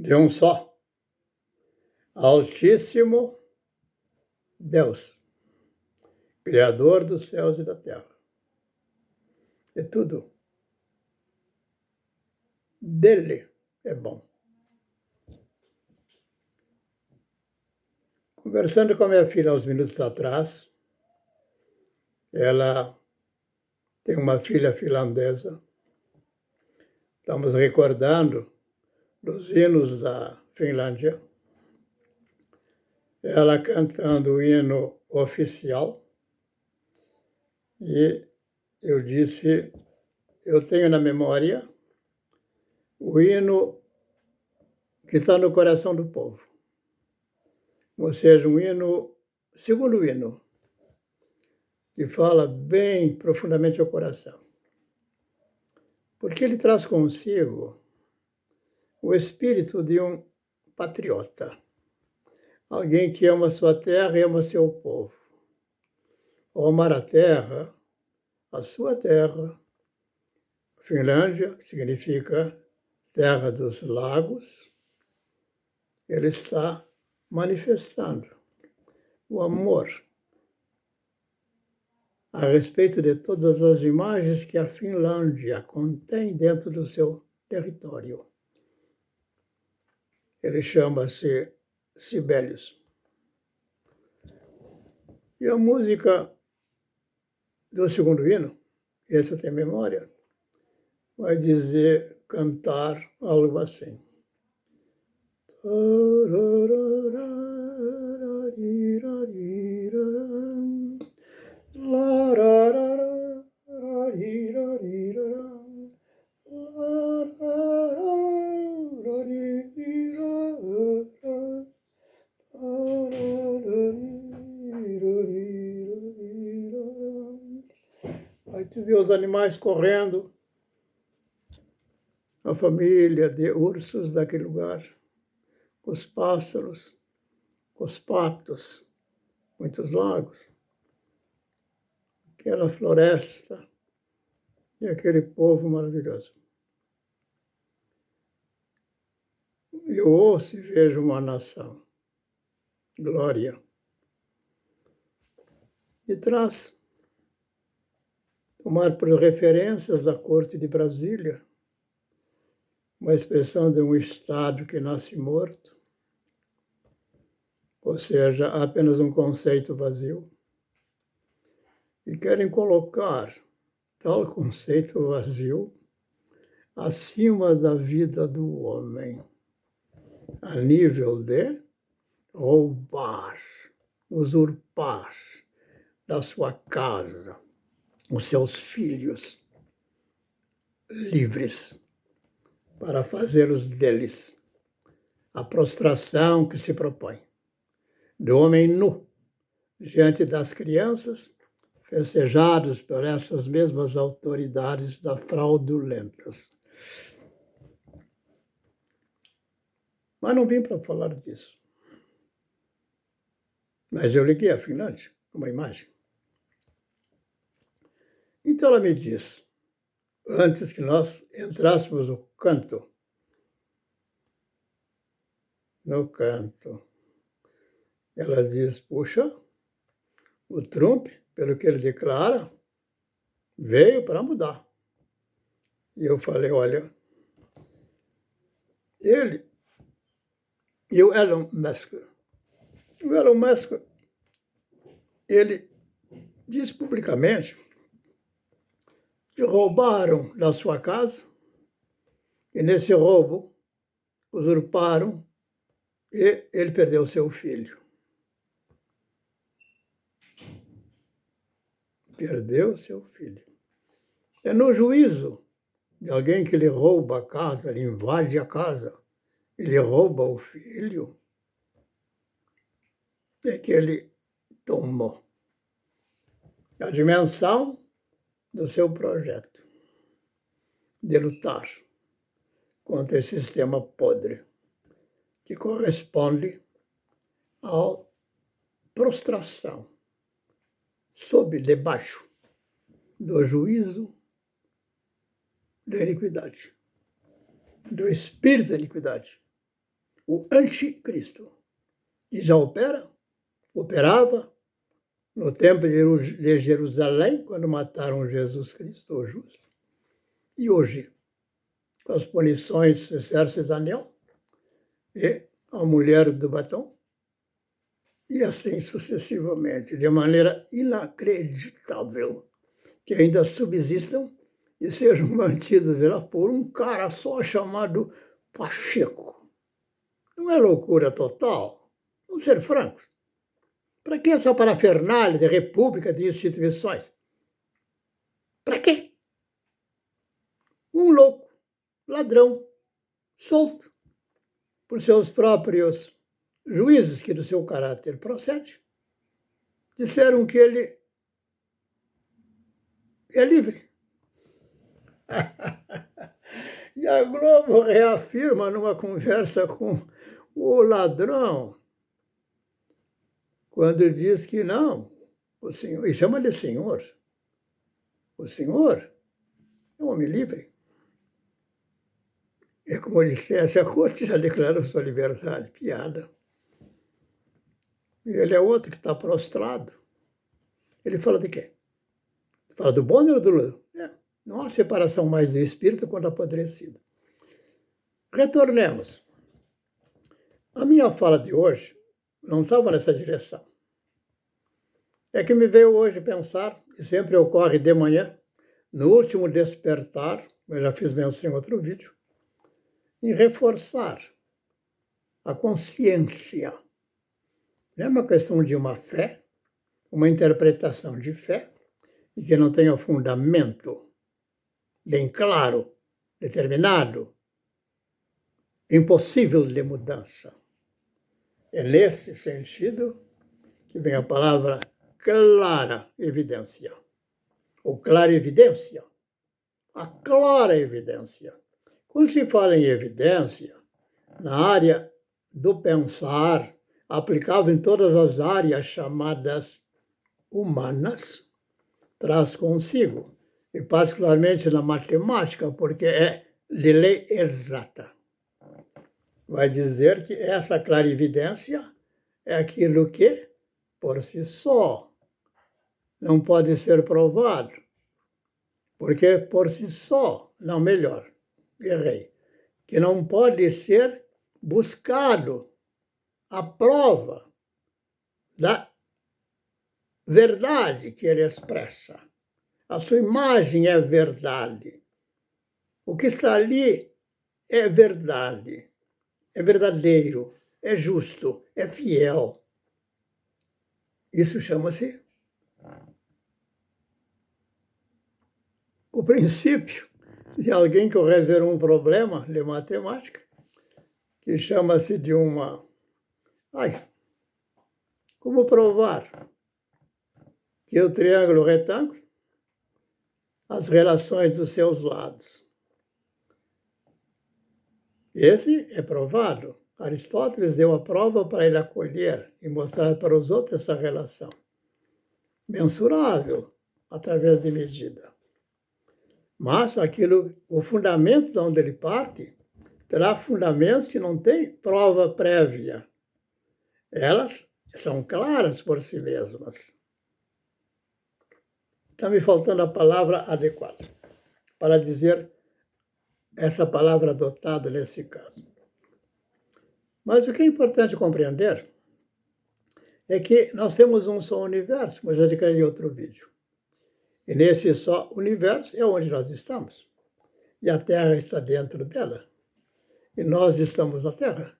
de um só, Altíssimo Deus, Criador dos céus e da terra. E tudo dele é bom. Conversando com a minha filha uns minutos atrás, ela tem uma filha finlandesa. Estamos recordando dos hinos da Finlândia. Ela cantando o hino oficial. E eu disse, eu tenho na memória o hino que está no coração do povo. Ou seja, um hino, segundo hino, que fala bem profundamente ao coração. Porque ele traz consigo o espírito de um patriota, alguém que ama sua terra e ama seu povo. Ao amar a terra, a sua terra, Finlândia, que significa terra dos lagos, ele está manifestando o amor a respeito de todas as imagens que a Finlândia contém dentro do seu território. Ele chama-se Sibelius. E a música do segundo hino, esse eu tenho memória, vai dizer, cantar algo assim. Aí tu vê os animais correndo, a família de ursos daquele lugar, os pássaros, os patos, muitos lagos, aquela floresta e aquele povo maravilhoso. Eu ouço e vejo uma nação, glória, e traz, tomar por referências da corte de Brasília, uma expressão de um Estado que nasce morto, ou seja, apenas um conceito vazio, e querem colocar tal conceito vazio acima da vida do homem, a nível de roubar, usurpar da sua casa os seus filhos livres, para fazê-los deles a prostração que se propõe, do homem nu, diante das crianças, festejados por essas mesmas autoridades da fraudulentas. Mas não vim para falar disso. Mas eu liguei a Finlândia, uma imagem. Então ela me diz, antes que nós entrássemos no canto, ela diz, puxa, o Trump, pelo que ele declara, veio para mudar. E eu falei, olha, ele e o Elon Musk. O Elon Musk, ele diz publicamente que roubaram da sua casa e nesse roubo usurparam e ele perdeu seu filho. Perdeu seu filho. É no juízo de alguém que lhe rouba a casa, lhe invade a casa, e lhe rouba o filho, é que ele tomou a dimensão do seu projeto de lutar contra esse sistema podre, que corresponde à prostração debaixo do juízo da iniquidade, do espírito da iniquidade, o anticristo, que já operava no templo de Jerusalém, quando mataram Jesus Cristo, o justo. E hoje, com as punições do exército de Daniel e a mulher do batom, e assim sucessivamente, de maneira inacreditável, que ainda subsistam e sejam mantidos lá por um cara só chamado Pacheco. Não é loucura total? Vamos ser francos. Para que essa parafernália de república de instituições? Para quê? Um louco, ladrão, solto por seus próprios juízes, que do seu caráter procede, disseram que ele é livre. E a Globo reafirma numa conversa com o ladrão, quando diz que não, o senhor, e chama de senhor, o senhor é um homem livre. É como dissesse, a corte já declarou sua liberdade. Piada. E ele é outro que está prostrado. Ele fala de quê? Fala do Bonner ou do Lula? Não há separação mais do espírito quando apodrecido. Retornemos. A minha fala de hoje não estava nessa direção. É que me veio hoje pensar, e sempre ocorre de manhã, no último despertar, eu já fiz menção em outro vídeo, em reforçar a consciência. Não é uma questão de uma fé, uma interpretação de fé, e que não tenha fundamento bem claro, determinado, impossível de mudança. É nesse sentido que vem a palavra clara evidência, ou clara evidência, a clara evidência. Quando se fala em evidência, na área do pensar, aplicável em todas as áreas chamadas humanas, traz consigo, e particularmente na matemática, porque é de lei exata. Vai dizer que essa clarividência é aquilo que, por si só, não pode ser provado, porque por si só, não, melhor, errei, que não pode ser buscado a prova da verdade que ele expressa. A sua imagem é verdade. O que está ali é verdade, é verdadeiro, é justo, é fiel. Isso chama-se o princípio de alguém que resolveu um problema de matemática, que chama-se de uma... como provar que o triângulo retângulo, as relações dos seus lados. Esse é provado. Aristóteles deu a prova para ele acolher e mostrar para os outros essa relação. Mensurável, através de medida. Mas aquilo, o fundamento de onde ele parte, terá fundamentos que não têm prova prévia. Elas são claras por si mesmas. Está me faltando a palavra adequada para dizer essa palavra adotada nesse caso. Mas o que é importante compreender é que nós temos um só universo, mas já declarei em outro vídeo. E nesse só universo é onde nós estamos. E a Terra está dentro dela. E nós estamos na Terra.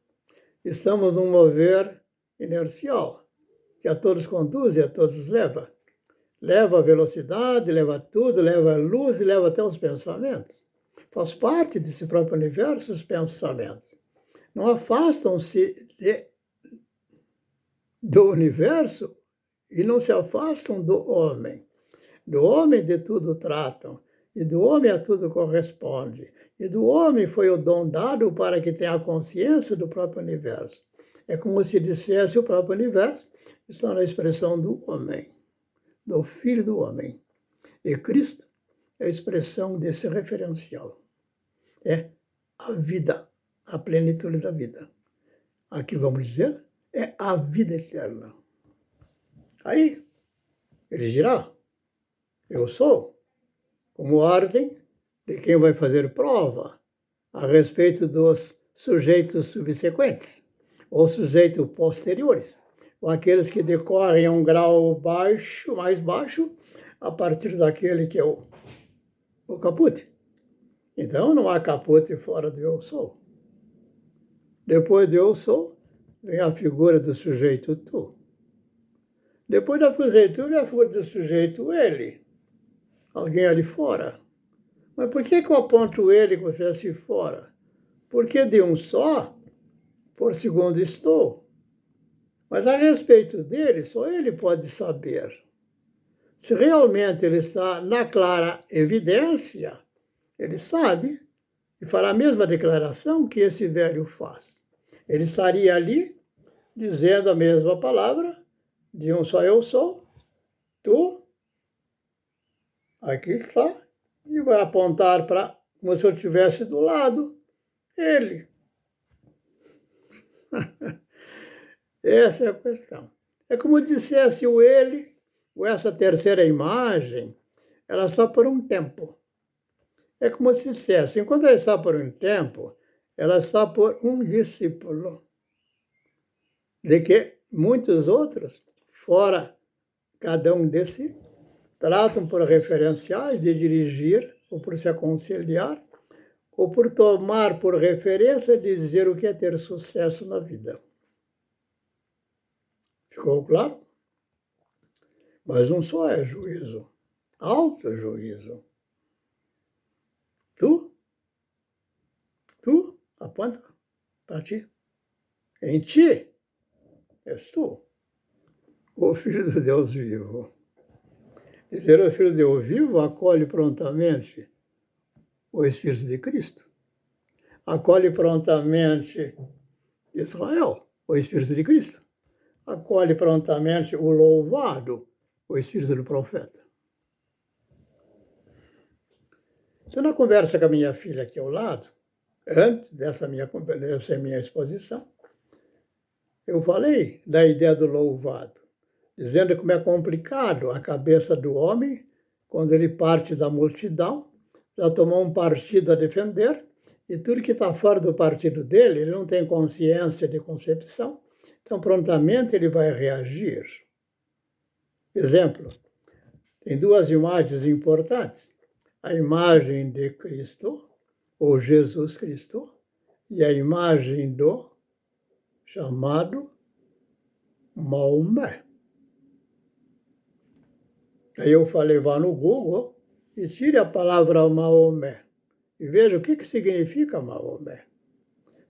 Estamos num mover inercial, que a todos conduz e a todos leva. Leva a velocidade, leva tudo, leva a luz e leva até os pensamentos. Faz parte desse próprio universo os pensamentos. Não afastam-se do universo e não se afastam do homem. Do homem de tudo tratam, e do homem a tudo corresponde. E do homem foi o dom dado para que tenha a consciência do próprio universo. É como se dissesse o próprio universo está na expressão do homem, do Filho do homem. E Cristo é a expressão desse referencial. É a vida, a plenitude da vida. aqui vamos dizer, é a vida eterna. Aí, ele dirá, eu sou, como ordem de quem vai fazer prova a respeito dos sujeitos subsequentes, ou sujeitos posteriores, ou aqueles que decorrem a um grau baixo, mais baixo, a partir daquele que é o caput. Então, não há caput fora do eu sou. Depois do eu sou, vem a figura do sujeito tu. Depois da sujeito tu, vem a figura do sujeito ele. Alguém ali fora. Mas por que eu aponto ele como se estivesse fora? Porque de um só, por segundo estou. Mas a respeito dele, só ele pode saber. Se realmente ele está na clara evidência, ele sabe e fará a mesma declaração que esse velho faz. Ele estaria ali dizendo a mesma palavra, de um só eu sou, tu, aqui está, e vai apontar para, como se eu estivesse do lado, ele. Essa é a questão. É como dissesse o ele, ou essa terceira imagem, ela está por um tempo. É como se dissesse, enquanto ela está por um tempo, ela está por um discípulo. De que muitos outros, fora cada um desses, tratam por referenciais de dirigir, ou por se aconselhar, ou por tomar por referência de dizer o que é ter sucesso na vida. Ficou claro? Mas um só é juízo, alto juízo. Tu, aponta para ti. Em ti és tu, o Filho de Deus vivo. Dizer o Filho de Deus vivo acolhe prontamente o Espírito de Cristo. Acolhe prontamente Israel, o Espírito de Cristo. Acolhe prontamente o louvado, o Espírito do profeta. Então, na conversa com a minha filha aqui ao lado, antes dessa minha exposição, eu falei da ideia do louvado, dizendo como é complicado a cabeça do homem quando ele parte da multidão, já tomou um partido a defender, e tudo que está fora do partido dele, ele não tem consciência de concepção, então prontamente ele vai reagir. Exemplo, tem duas imagens importantes. A imagem de Cristo, ou Jesus Cristo, e a imagem do chamado Maomé. Aí eu falei, vá no Google e tire a palavra Maomé e veja o que significa Maomé.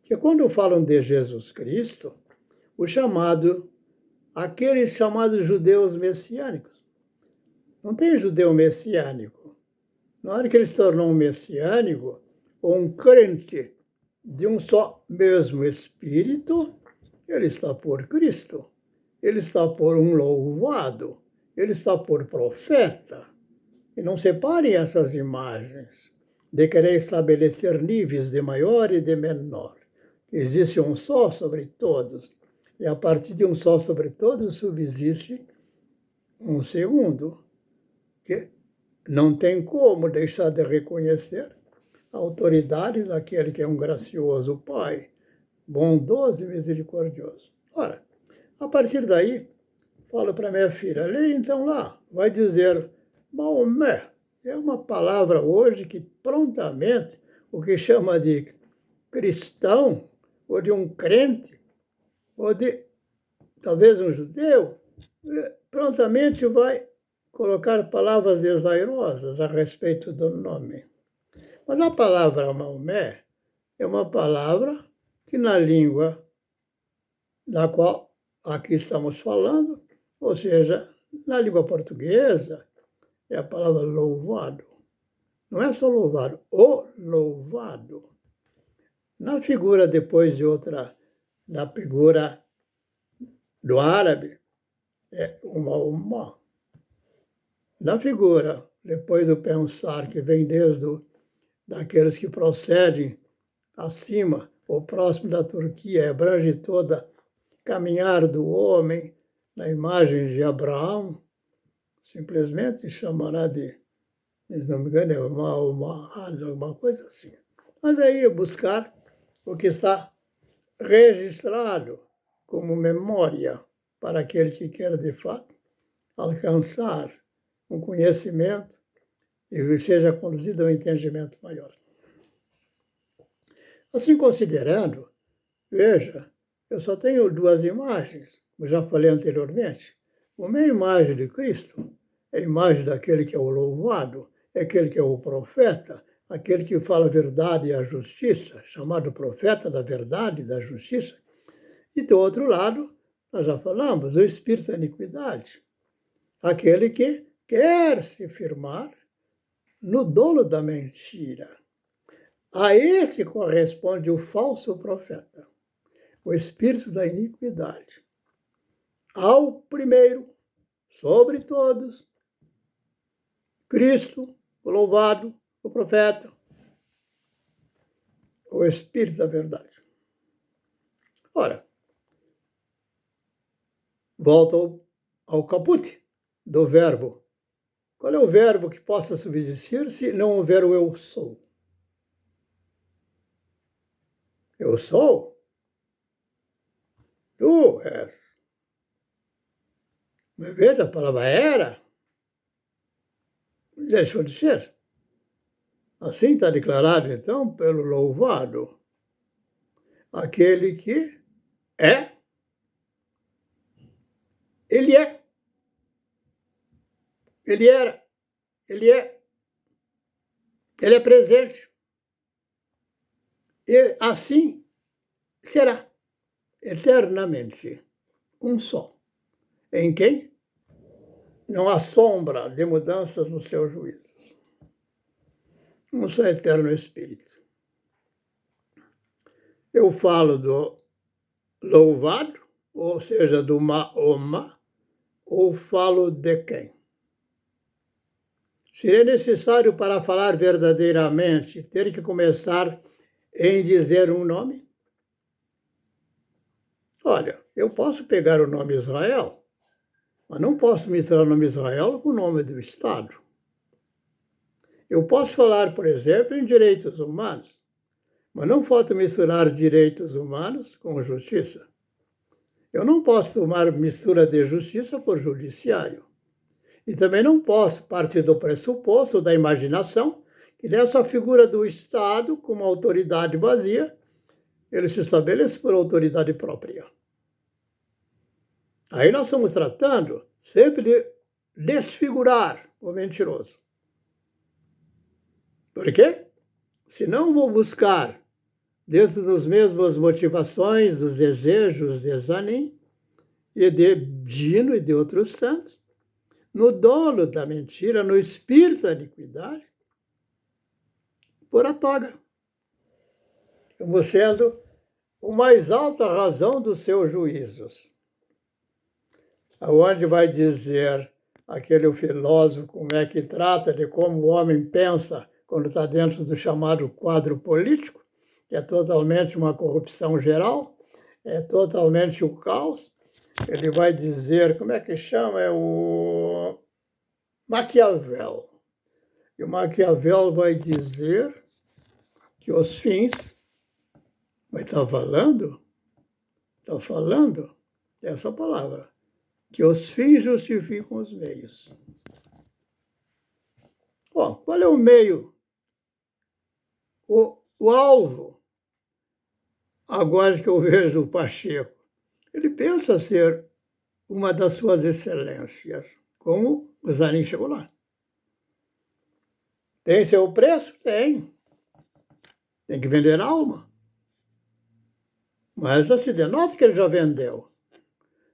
Porque quando falam de Jesus Cristo, aqueles chamados judeus messiânicos, não tem judeu messiânico. Na hora que ele se tornou um messiânico, ou um crente de um só mesmo Espírito, ele está por Cristo. Ele está por um louvado. Ele está por profeta. E não separem essas imagens de querer estabelecer níveis de maior e de menor. Existe um só sobre todos. E a partir de um só sobre todos subsiste um segundo, que não tem como deixar de reconhecer a autoridade daquele que é um gracioso Pai, bondoso e misericordioso. Ora, a partir daí, falo para minha filha, leia então lá, vai dizer Maomé. É uma palavra hoje que prontamente, o que chama de cristão, ou de um crente, ou de talvez um judeu, prontamente vai colocar palavras desairosas a respeito do nome. Mas a palavra Maomé é uma palavra que na língua da qual aqui estamos falando, ou seja, na língua portuguesa, é a palavra louvado. Não é só louvado, o louvado. Na figura depois de outra, na figura do árabe, é uma. Na figura, depois do pensar, que vem daqueles que procedem acima, o próximo da Turquia, abrange toda caminhar do homem na imagem de Abraão, simplesmente chamará de, se não me engano, é alguma coisa assim. Mas aí é buscar o que está registrado como memória para aquele que quer, de fato, alcançar um conhecimento e seja conduzido ao entendimento maior. Assim considerando, veja, eu só tenho duas imagens, como já falei anteriormente. Uma é a imagem de Cristo, é a imagem daquele que é o louvado, é aquele que é o profeta, aquele que fala a verdade e a justiça, chamado profeta da verdade e da justiça. E do outro lado, nós já falamos, o espírito da iniquidade, aquele que quer se firmar no dolo da mentira. A esse corresponde o falso profeta, o espírito da iniquidade. Ao primeiro, sobre todos, Cristo, o louvado, o profeta, o espírito da verdade. Ora, volta ao caput do verbo. Qual é o verbo que possa subsistir se não houver o eu sou? Eu sou? Tu és. Mas veja, a palavra era deixou de ser. Assim está declarado, então, pelo louvado, aquele que é, ele é, ele era, ele é presente. E assim será, eternamente, um só, em quem não há sombra de mudanças no seu juízo. Um só eterno Espírito. Eu falo do louvado, ou seja, do Mahoma, ou falo de quem? Seria necessário, para falar verdadeiramente, ter que começar em dizer um nome? Olha, eu posso pegar o nome Israel, mas não posso misturar o nome Israel com o nome do Estado. Eu posso falar, por exemplo, em direitos humanos, mas não posso misturar direitos humanos com justiça. Eu não posso tomar mistura de justiça por judiciário. E também não posso partir do pressuposto da imaginação que nessa figura do Estado, como autoridade vazia, ele se estabelece por autoridade própria. Aí nós estamos tratando sempre de desfigurar o mentiroso. Por quê? Se não vou buscar, dentro das mesmas motivações, dos desejos de Zanin e de Gino e de outros tantos, no dolo da mentira, no espírito da iniquidade, por a toga, como sendo a mais alta razão dos seus juízos. Aonde vai dizer aquele filósofo como é que trata de como o homem pensa quando está dentro do chamado quadro político, que é totalmente uma corrupção geral, é totalmente o caos. Ele vai dizer, como é que chama? É o Maquiavel. E o Maquiavel vai dizer que os fins, vai estar falando essa palavra, que os fins justificam os meios. Bom, qual é o meio? O alvo, agora que eu vejo o Pacheco, ele pensa ser uma das suas excelências, como o Zanin chegou lá. Tem seu preço? Tem. Tem que vender alma. Mas já se denota que ele já vendeu.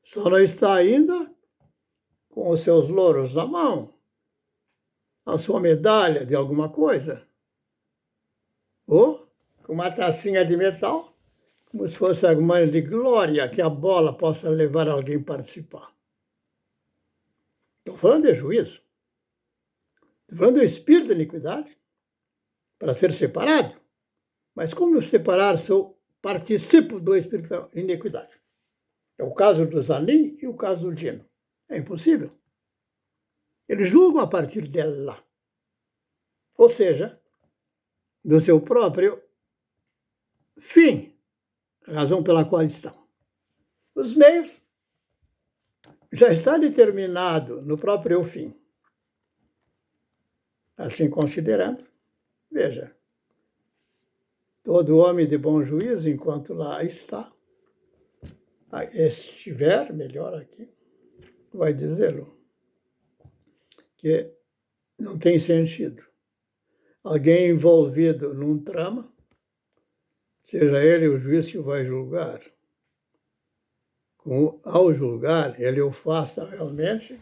Só não está ainda com os seus louros na mão, a sua medalha de alguma coisa, ou com uma tacinha de metal, como se fosse alguma de glória que a bola possa levar alguém a participar. Estou falando de juízo. Estou falando do espírito da iniquidade, para ser separado. Mas como separar se eu participam do espírito da iniquidade. É o caso do Zanin e o caso do Dino. É impossível. Eles julgam a partir dela. Ou seja, do seu próprio fim, razão pela qual estão. Os meios já está determinado no próprio fim. Assim considerando, veja, todo homem de bom juízo, enquanto lá está, estiver, melhor aqui, vai dizê-lo, que não tem sentido. Alguém envolvido num trama, seja ele o juiz que vai julgar, ao julgar, ele o faça realmente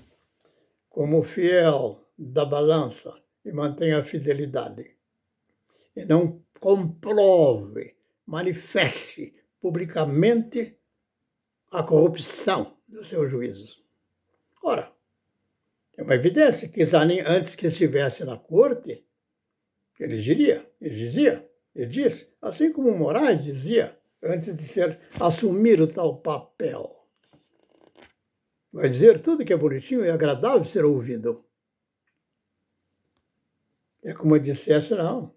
como fiel da balança e mantenha a fidelidade. E não comprove, manifeste publicamente a corrupção dos seus juízos. Ora, é uma evidência que Zanin, antes que estivesse na corte, ele disse, assim como Moraes dizia, antes de assumir o tal papel. Vai dizer tudo que é bonitinho e agradável ser ouvido. É como eu dissesse, não.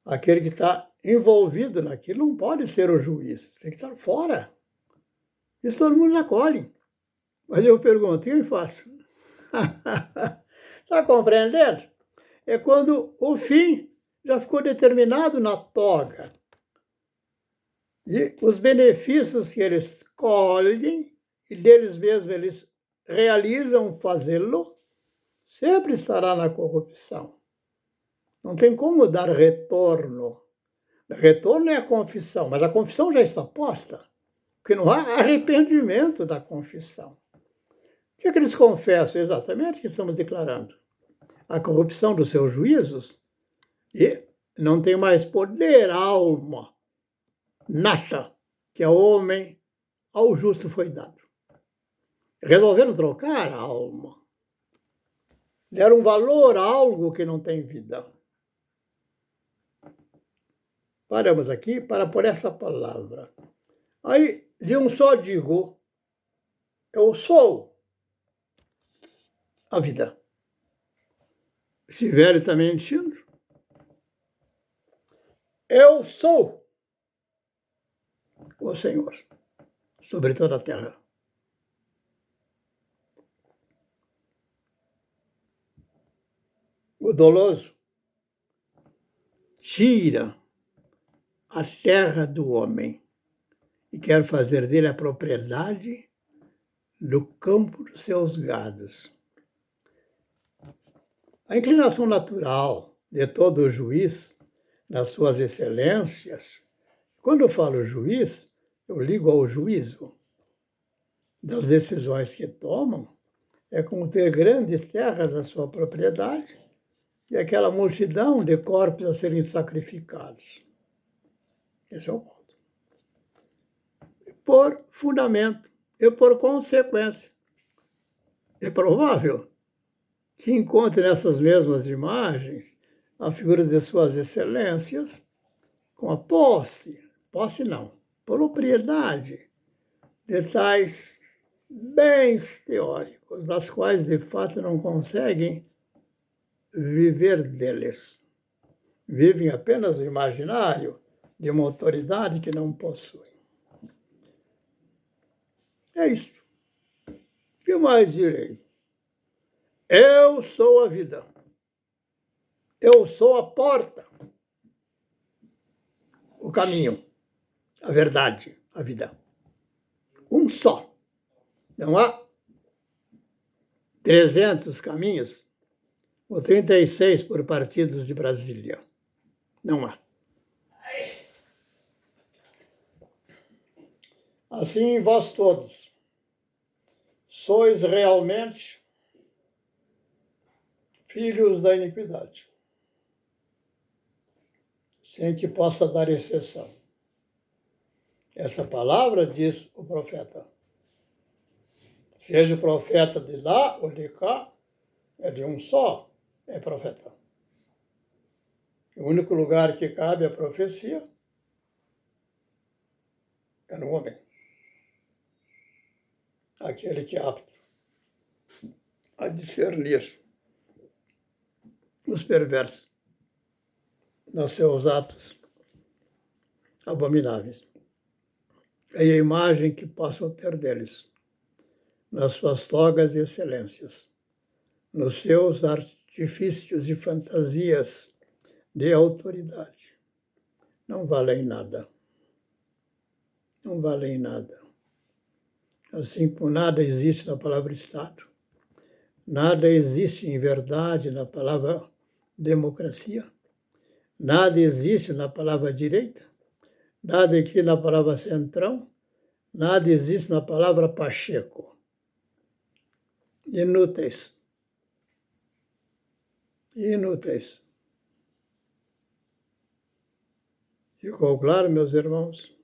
Aquele que está envolvido naquilo não pode ser o juiz, tem que estar fora. Isso todo mundo acolhe. Mas eu pergunto, e eu faço? Está compreendendo? É quando o fim já ficou determinado na toga. E os benefícios que eles colhem, e deles mesmos eles realizam fazê-lo, sempre estará na corrupção. Não tem como dar retorno. Retorno é a confissão, mas a confissão já está posta, porque não há arrependimento da confissão. O que é que eles confessam exatamente que estamos declarando? A corrupção dos seus juízos e não tem mais poder a alma nata que ao homem, ao justo foi dado. Resolveram trocar a alma. Deram valor a algo que não tem vida. Paramos aqui para pôr essa palavra. Aí, de um só digo, eu sou a vida. Se velho está mentindo, eu sou o Senhor sobre toda a terra. O doloso tira a terra do homem e quer fazer dele a propriedade do campo dos seus gados. A inclinação natural de todo juiz, nas suas excelências, quando eu falo juiz, eu ligo ao juízo das decisões que tomam, é como ter grandes terras da sua propriedade e aquela multidão de corpos a serem sacrificados. Esse é o ponto. Por fundamento e por consequência. É provável que encontre nessas mesmas imagens a figura de suas excelências com a posse não, propriedade de tais bens teóricos, das quais de fato não conseguem viver deles. Vivem apenas o imaginário de uma autoridade que não possuem. É isto. O que mais direi? Eu sou a vida. Eu sou a porta. O caminho. A verdade. A vida. Um só. Não há 300 caminhos ou 36 por partidos de Brasília. Não há. Assim, vós todos sois realmente filhos da iniquidade, sem que possa dar exceção. Essa palavra diz o profeta. Seja o profeta de lá ou de cá, é de um só, é profeta. O único lugar que cabe a profecia no homem, aquele que é apto a discernir os perversos nos seus atos abomináveis e a imagem que possam ter deles, nas suas togas e excelências, nos seus artifícios e fantasias de autoridade. Não valem nada. Não valem nada. Assim como nada existe na palavra Estado, nada existe em verdade na palavra democracia, nada existe na palavra direita, nada aqui na palavra centrão, nada existe na palavra Pacheco. Inúteis. Inúteis. Ficou claro, meus irmãos?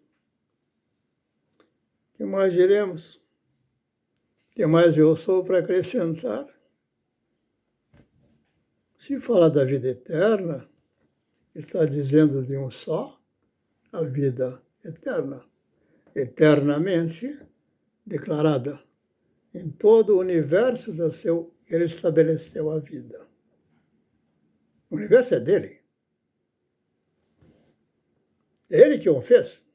O que mais diremos? O que mais eu sou para acrescentar? Se fala da vida eterna, está dizendo de um só, a vida eterna, eternamente declarada. Em todo o universo do seu, ele estabeleceu a vida. O universo é dele. É ele que o fez.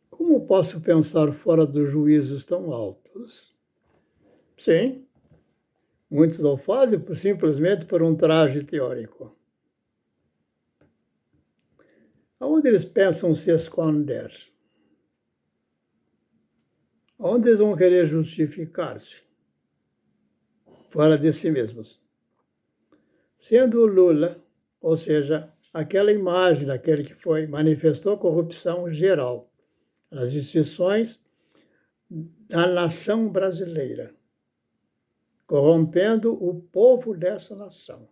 Como posso pensar fora dos juízos tão altos? Sim, muitos o fazem simplesmente por um traje teórico. Aonde eles pensam se esconder? Onde eles vão querer justificar-se? Fora de si mesmos. Sendo o Lula, ou seja, aquela imagem daquele que manifestou corrupção geral nas instituições da nação brasileira, corrompendo o povo dessa nação.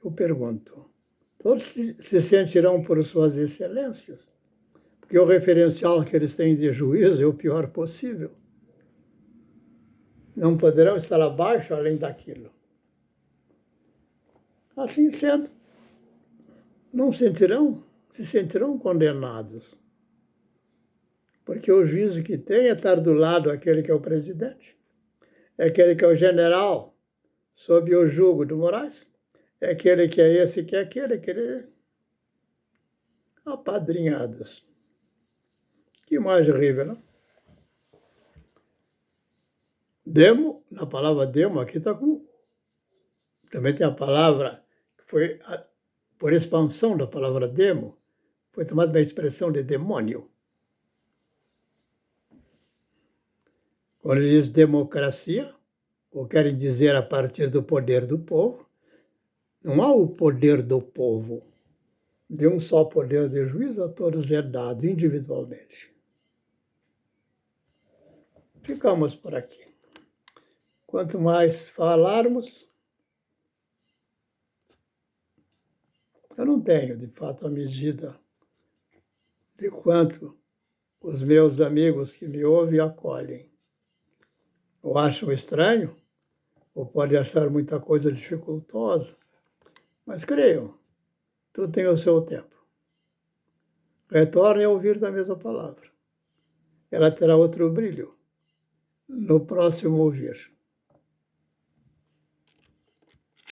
Eu pergunto, todos se sentirão por suas excelências? Porque o referencial que eles têm de juízo é o pior possível. Não poderão estar abaixo além daquilo. Assim sendo, se sentirão condenados. Porque o juízo que tem é estar do lado aquele que é o presidente, é aquele que é o general sob o jugo do Moraes, é aquele que é esse, que é aquele apadrinhados. Que mais horrível, não? Demo, na palavra demo, aqui está com... Também tem a palavra que foi, por expansão da palavra demo, foi tomada uma expressão de demônio. Quando ele diz democracia, ou querem dizer a partir do poder do povo, não há o poder do povo. De um só poder de juízo a todos é dado individualmente. Ficamos por aqui. Quanto mais falarmos, eu não tenho, de fato, a medida de quanto os meus amigos que me ouvem acolhem. Ou acham estranho, ou podem achar muita coisa dificultosa, mas creiam, tudo tem o seu tempo. Retornem a ouvir da mesma palavra. Ela terá outro brilho no próximo ouvir.